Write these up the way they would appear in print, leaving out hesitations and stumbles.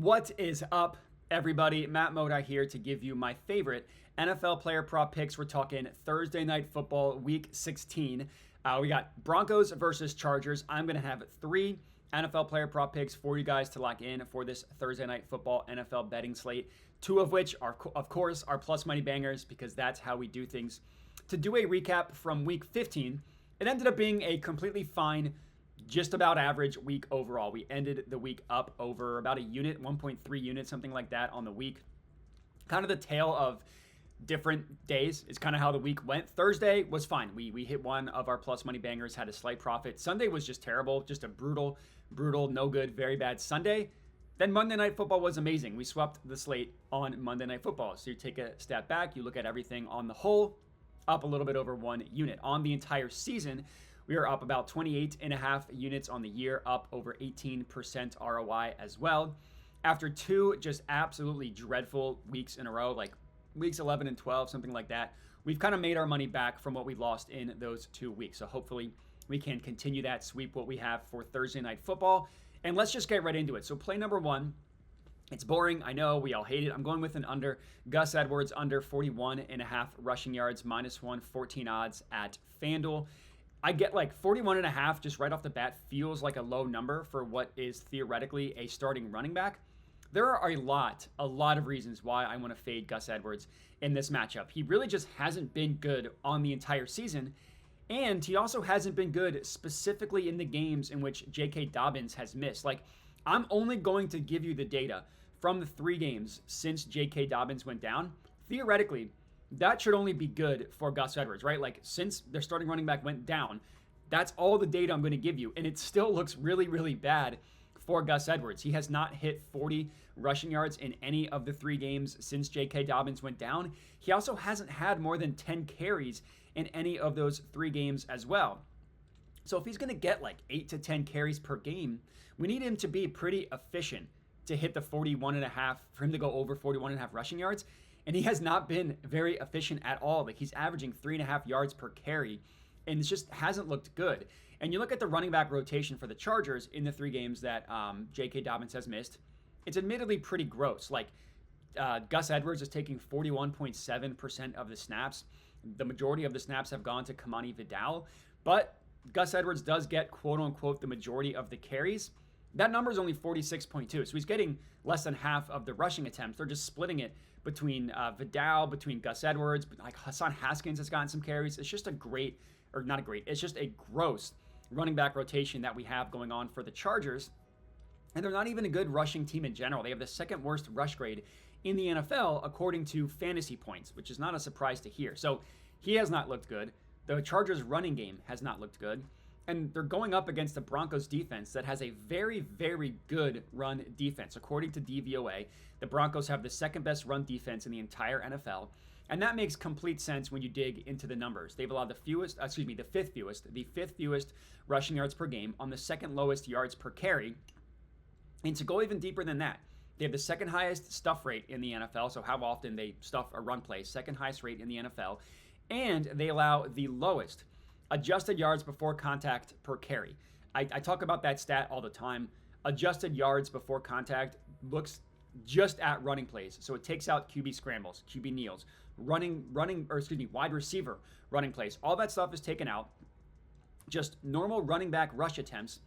What is up, everybody? Matt Moda here to give you my favorite NFL player prop picks. We're talking Thursday Night Football, Week 16. We got Broncos versus Chargers. I'm going to have three NFL player prop picks for you guys to lock in for this Thursday Night Football NFL betting slate. Two of which are, of course, are plus money bangers because that's how we do things. To do a recap from Week 15, it ended up being a completely fine, just about average week overall. We ended the week up over about a unit, 1.3 units, something like that on the week. Kind of the tale of different days is kind of how the week went. Thursday was fine. We hit one of our plus money bangers, had a slight profit. Sunday was just terrible, just a brutal, no good, very bad Sunday. Then Monday Night Football was amazing. We swept the slate on Monday Night Football. So you take a step back, you look at everything on the whole, up a little bit over 1 unit. On the entire season, we are up about 28.5 units on the year, up over 18% ROI as well. After two just absolutely dreadful weeks in a row, like weeks 11 and 12, something like that, we've kind of made our money back from what we lost in those 2 weeks. So hopefully we can continue that, sweep what we have for Thursday Night Football. And let's just get right into it. So play number one. It's boring. I know we all hate it. I'm going with an under. Gus Edwards under 41.5 rushing yards, -114 odds at FanDuel. I get like 41.5 just right off the bat feels like a low number for what is theoretically a starting running back. There are a lot of reasons why I want to fade Gus Edwards in this matchup. He really just hasn't been good on the entire season. And he also hasn't been good specifically in the games in which J.K. Dobbins has missed. Like, I'm only going to give you the data from the 3 games since J.K. Dobbins went down. Theoretically, that should only be good for Gus Edwards, right? Like, since their starting running back went down, that's all the data I'm going to give you. And it still looks really bad for Gus Edwards. He has not hit 40 rushing yards in any of the 3 games since J.K. Dobbins went down. He also hasn't had more than 10 carries in any of those 3 games as well. So if he's going to get like 8 to 10 carries per game, we need him to be pretty efficient to hit the 41.5, for him to go over 41.5 rushing yards. And he has not been very efficient at all. Like, he's averaging 3.5 yards per carry, and it just hasn't looked good. And you look at the running back rotation for the Chargers in the 3 games that J.K. Dobbins has missed, it's admittedly pretty gross. Like, Gus Edwards is taking 41.7% of the snaps. The majority of the snaps have gone to Kamani Vidal, but Gus Edwards does get, quote-unquote, the majority of the carries. That number is only 46.2, so he's getting less than half of the rushing attempts. They're just splitting it between Vidal, between Gus Edwards, like Hassan Haskins has gotten some carries. It's just a great, or not a great, it's just a gross running back rotation that we have going on for the Chargers. And they're not even a good rushing team in general. They have the second worst rush grade in the NFL according to fantasy points, which is not a surprise to hear. So he has not looked good. The Chargers running game has not looked good. And they're going up against the Broncos defense that has a very good run defense. According to DVOA, the Broncos have the second best run defense in the entire NFL. And that makes complete sense when you dig into the numbers. They've allowed the fifth fewest rushing yards per game on the second lowest yards per carry. And to go even deeper than that, they have the second highest stuff rate in the NFL. So how often they stuff a run play, second highest rate in the NFL. And they allow the lowest adjusted yards before contact per carry. I talk about that stat all the time. Adjusted yards before contact looks just at running plays. So it takes out QB scrambles, QB kneels, wide receiver running plays. All that stuff is taken out. Just normal running back rush attempts.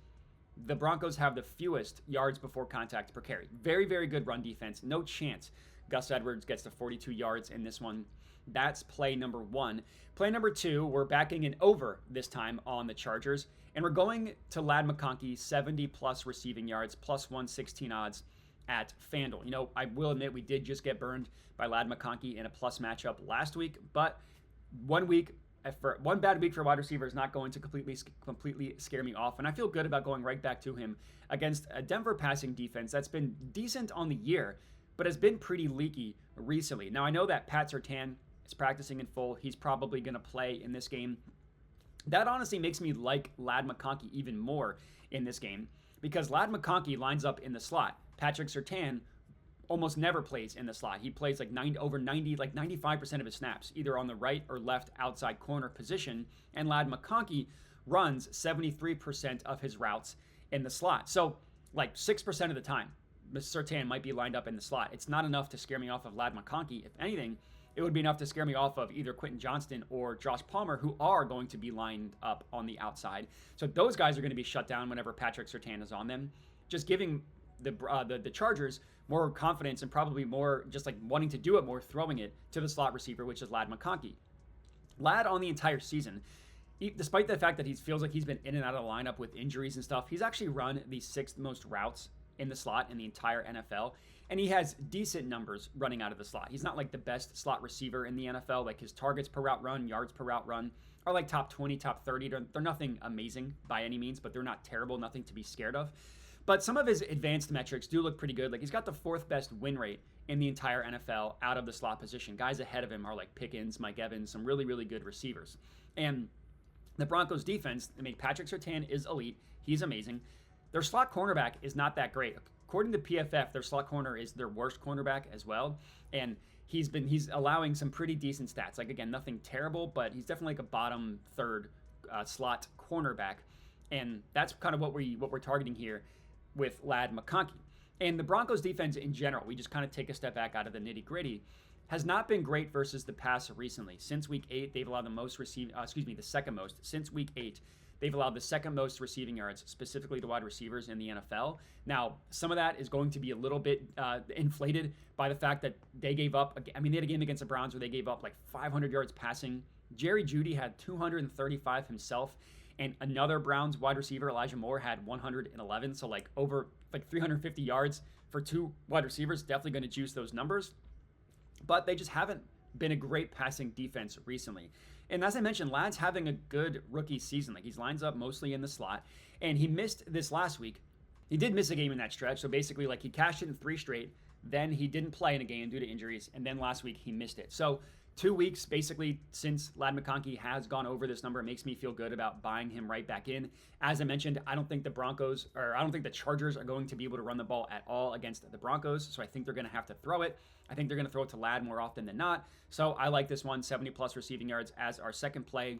The Broncos have the fewest yards before contact per carry. Very good run defense. No chance Gus Edwards gets to 42 yards in this one. That's play number 1. Play number 2, we're backing an over this time on the Chargers, and we're going to Ladd McConkey, 70-plus receiving yards, +116 odds at FanDuel. You know, I will admit we did just get burned by Ladd McConkey in a plus matchup last week, but one bad week for wide receiver is not going to completely scare me off, and I feel good about going right back to him against a Denver passing defense that's been decent on the year, but has been pretty leaky recently. Now, I know that Pat Surtain is practicing in full. He's probably going to play in this game. That honestly makes me like Ladd McConkey even more in this game because Ladd McConkey lines up in the slot. Patrick Surtain almost never plays in the slot. He plays like 95% of his snaps, either on the right or left outside corner position. And Ladd McConkey runs 73% of his routes in the slot. So like 6% of the time, Surtain might be lined up in the slot. It's not enough to scare me off of Ladd McConkey. If anything, it would be enough to scare me off of either Quentin Johnston or Josh Palmer, who are going to be lined up on the outside. So those guys are going to be shut down whenever Patrick Surtain is on them. Just giving the Chargers more confidence and probably more just like wanting to do it more, throwing it to the slot receiver, which is Ladd McConkey. Ladd on the entire season, despite the fact that he feels like he's been in and out of the lineup with injuries and stuff, he's actually run the 6th most routes in the slot in the entire NFL. And he has decent numbers running out of the slot. He's not like the best slot receiver in the NFL. Like his targets per route run, yards per route run are like top 20, top 30. They're nothing amazing by any means, but they're not terrible, nothing to be scared of. But some of his advanced metrics do look pretty good. Like he's got the 4th best win rate in the entire NFL out of the slot position. Guys ahead of him are like Pickens, Mike Evans, some really, really good receivers. And the Broncos defense, I mean, Patrick Surtain is elite. He's amazing. Their slot cornerback is not that great. According to PFF, their slot corner is their worst cornerback as well. And he's allowing some pretty decent stats. Like, again, nothing terrible, but he's definitely like a bottom third slot cornerback. And that's kind of what we're targeting here with Ladd McConkey. And the Broncos defense in general, we just kind of take a step back out of the nitty gritty, has not been great versus the pass recently. Since week 8, they've allowed the second most. Since week 8, they've allowed the second most receiving yards, specifically to wide receivers in the NFL. Now, some of that is going to be a little bit inflated by the fact that they gave up. I mean, they had a game against the Browns where they gave up like 500 yards passing. Jerry Jeudy had 235 himself, and another Browns wide receiver, Elijah Moore, had 111. So like over like 350 yards for 2 wide receivers, definitely going to juice those numbers. But they just haven't been a great passing defense recently. And as I mentioned, Ladd's having a good rookie season. Like, he lines up mostly in the slot. And he missed this last week. He did miss a game in that stretch. So basically, like, he cashed it in 3 straight. Then he didn't play in a game due to injuries. And then last week, he missed it. So 2 weeks, basically, since Ladd McConkey has gone over this number, it makes me feel good about buying him right back in. As I mentioned, I don't think the Chargers are going to be able to run the ball at all against the Broncos. So I think they're going to have to throw it. I think they're going to throw it to Ladd more often than not. So I like this one, 70+ receiving yards as our second play.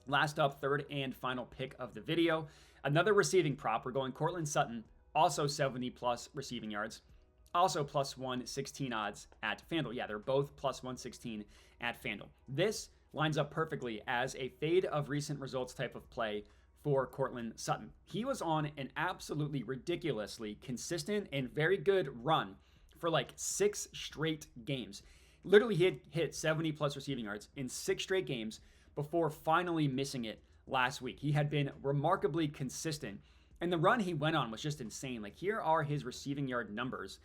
Last up, third and final pick of the video. Another receiving prop. We're going Clayton Sutton, also 70+ receiving yards. Also plus 116 odds at FanDuel. Yeah, they're both plus 116 at FanDuel. This lines up perfectly as a fade of recent results type of play for Clayton Sutton. He was on an absolutely ridiculously consistent and very good run for like 6 straight games. Literally, he hit 70+ receiving yards in 6 straight games before finally missing it last week. He had been remarkably consistent, and the run he went on was just insane. Like, here are his receiving yard numbers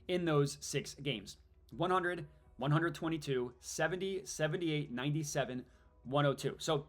in those 6 games: 100, 122, 70, 78, 97, 102. So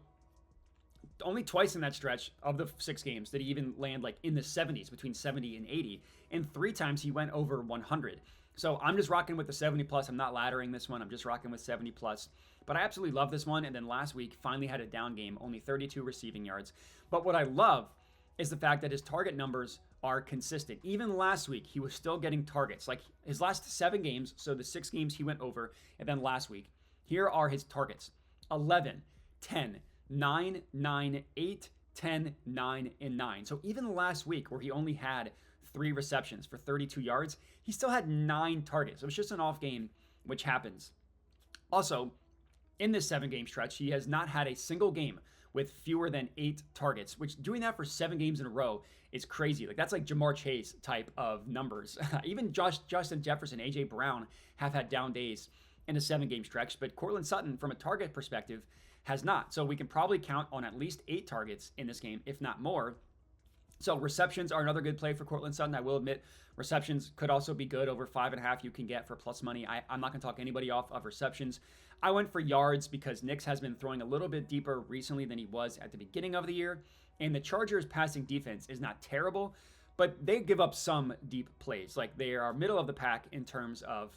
only twice in that stretch of the 6 games did he even land like in the 70s, between 70 and 80, and 3 times he went over 100. So I'm just rocking with the 70+. I'm not laddering this one. I'm just rocking with 70+. But I absolutely love this one. And then last week, finally had a down game, only 32 receiving yards. But what I love is the fact that his target numbers are consistent. Even last week, he was still getting targets. Like his last 7 games, so the 6 games he went over, and then last week, here are his targets: 11, 10, 9, 9, 8, 10, 9, and 9. So even last week, where he only had 3 receptions for 32 yards, he still had 9 targets. It was just an off game, which happens. Also, in this 7-game stretch, he has not had a single game with fewer than 8 targets, which doing that for 7 games in a row is crazy. Like, that's like Jamar Chase type of numbers. Even Justin Jefferson, A.J. Brown have had down days in a 7-game stretch, but Clayton Sutton, from a target perspective, has not. So we can probably count on at least 8 targets in this game, if not more. So receptions are another good play for Clayton Sutton. I will admit, receptions could also be good. Over 5.5 you can get for plus money. I'm not going to talk anybody off of receptions. I went for yards because Nix has been throwing a little bit deeper recently than he was at the beginning of the year. And the Chargers' passing defense is not terrible, but they give up some deep plays. Like, they are middle of the pack in terms of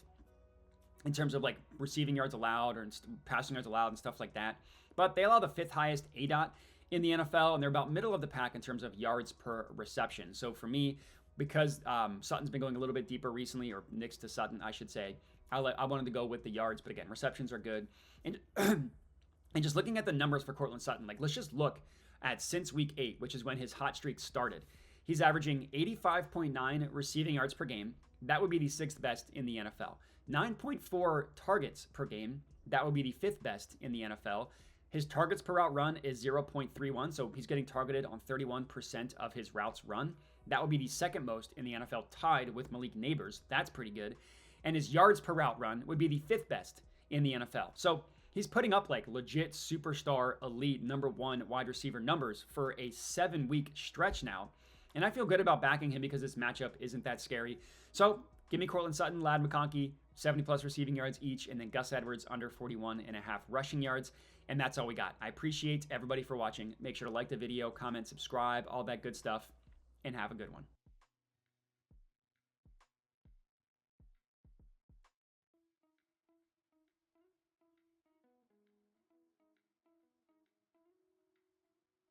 like receiving yards allowed or passing yards allowed and stuff like that. But they allow the 5th highest ADOT in the NFL, and they're about middle of the pack in terms of yards per reception. So for me, because Sutton's been going a little bit deeper recently, or Nix to Sutton, I should say, I wanted to go with the yards. But again, receptions are good. And and just looking at the numbers for Clayton Sutton, like, let's just look at since week 8, which is when his hot streak started. He's averaging 85.9 receiving yards per game. That would be the 6th best in the NFL. 9.4 targets per game. That would be the 5th best in the NFL. His targets per route run is 0.31, so he's getting targeted on 31% of his routes run. That would be the 2nd most in the NFL, tied with Malik Neighbors. That's pretty good. And his yards per route run would be the 5th best in the NFL. So he's putting up like legit superstar, elite, number 1 wide receiver numbers for a 7-week stretch now. And I feel good about backing him because this matchup isn't that scary. So give me Clayton Sutton, Ladd McConkey, 70+ receiving yards each, and then Gus Edwards under 41.5 rushing yards. And that's all we got. I appreciate everybody for watching. Make sure to like the video, comment, subscribe, all that good stuff, and have a good one.